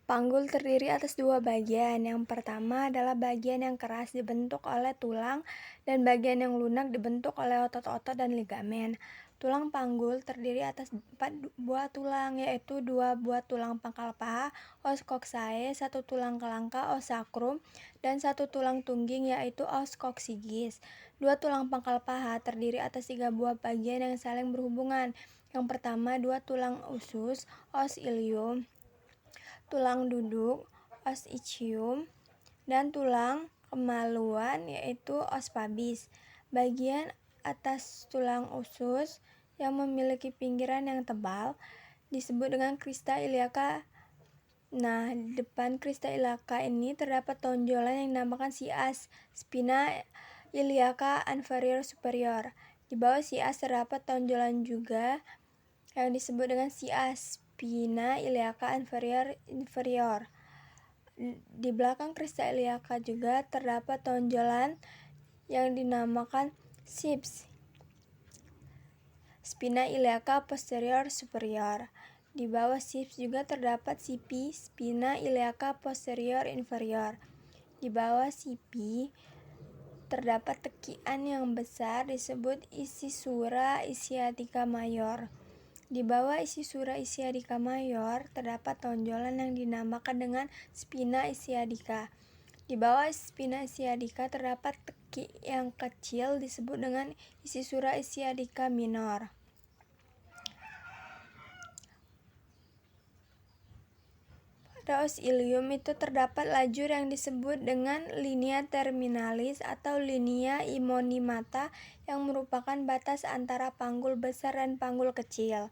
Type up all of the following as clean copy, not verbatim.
Panggul terdiri atas dua bagian. Yang pertama adalah bagian yang keras dibentuk oleh tulang dan bagian yang lunak dibentuk oleh otot-otot dan ligamen. Tulang panggul terdiri atas 4 buah tulang, yaitu 2 buah tulang pangkal paha, os coccygeae, 1 tulang kelangka, os sacrum, dan 1 tulang tungging, yaitu os coccygeus. 2 tulang pangkal paha terdiri atas 3 buah bagian yang saling berhubungan. Yang pertama, 2 tulang usus, os ilium, tulang duduk, os ischium, dan tulang kemaluan, yaitu os pubis. Bagian atas tulang usus yang memiliki pinggiran yang tebal disebut dengan crista iliaca. Nah, di depan crista iliaca ini terdapat tonjolan yang dinamakan sias, spina iliaca inferior superior. Di bawah sias terdapat tonjolan juga yang disebut dengan sias, spina iliaca inferior. Di belakang crista iliaca juga terdapat tonjolan yang dinamakan sips, spina iliaca posterior superior. Di bawah sips juga terdapat sipi, spina iliaca posterior inferior. Di bawah sipi terdapat tekian yang besar disebut ischisura ischiatica mayor. Di bawah ischisura ischiatica mayor terdapat tonjolan yang dinamakan dengan spina ischiadica. Di bawah spina ischiadica terdapat teki yang kecil disebut dengan ischisura ischiadica minor. Pada os ilium itu terdapat lajur yang disebut dengan linea terminalis atau linea immonimata yang merupakan batas antara panggul besar dan panggul kecil.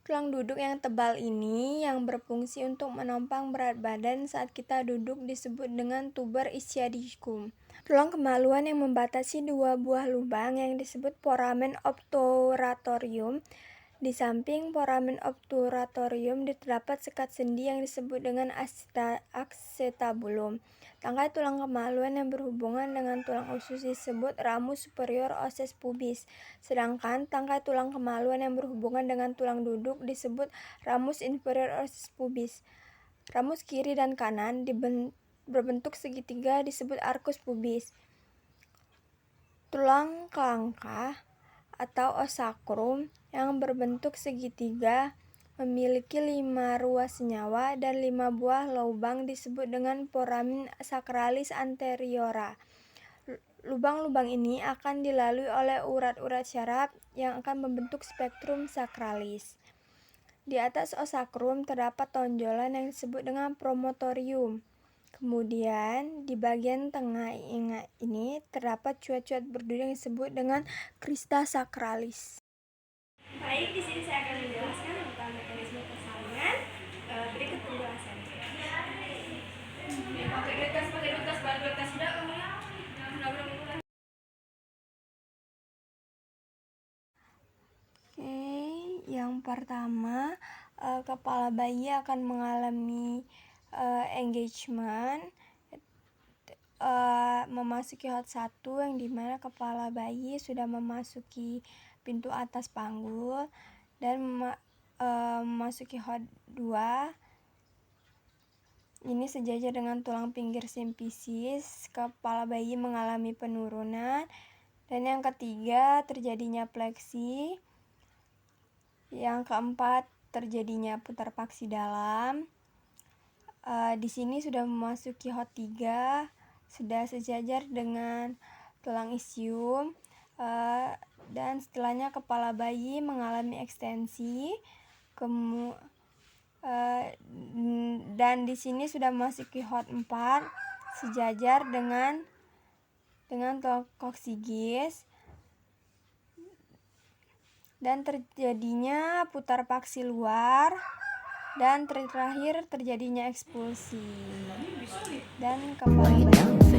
Tulang duduk yang tebal ini yang berfungsi untuk menopang berat badan saat kita duduk disebut dengan tuber ischiadicum. Tulang kemaluan yang membatasi 2 buah lubang yang disebut foramen obturatorium. Di samping foramen obturatorium terdapat sekat sendi yang disebut dengan acetabulum. Tangkai tulang kemaluan yang berhubungan dengan tulang usus disebut ramus superior osseous pubis, sedangkan tangkai tulang kemaluan yang berhubungan dengan tulang duduk disebut ramus inferior osseous pubis. Ramus kiri dan kanan berbentuk segitiga disebut arcus pubis. Tulang kelangka atau os sacrum yang berbentuk segitiga memiliki 5 ruas senyawa dan 5 buah lubang disebut dengan foramen sacralis anteriora. Lubang-lubang ini akan dilalui oleh urat-urat syaraf yang akan membentuk spektrum sacralis. Di atas os sacrum terdapat tonjolan yang disebut dengan promontorium. Kemudian di bagian tengah ini terdapat cuat-cuat berduri yang disebut dengan crista sacralis. Baik, di sini saya akan menjelaskan tentang mekanisme persalingan. Berikut penjelasannya. Yang pertama, kepala bayi akan mengalami engagement, memasuki hot 1 yang dimana kepala bayi sudah memasuki pintu atas panggul dan memasuki hot 2. Ini sejajar dengan tulang pinggir simfisis. Kepala bayi mengalami penurunan. Dan yang ketiga, terjadinya fleksi. Yang keempat, terjadinya putar paksi dalam. Di sini sudah memasuki hot 3, sudah sejajar dengan tulang ischium, dan setelahnya kepala bayi mengalami ekstensi. Dan di sini sudah memasuki hot 4, sejajar dengan tulang coccygeus, dan terjadinya putar paksi luar, dan terakhir terjadinya ekspulsi dan kepala bayi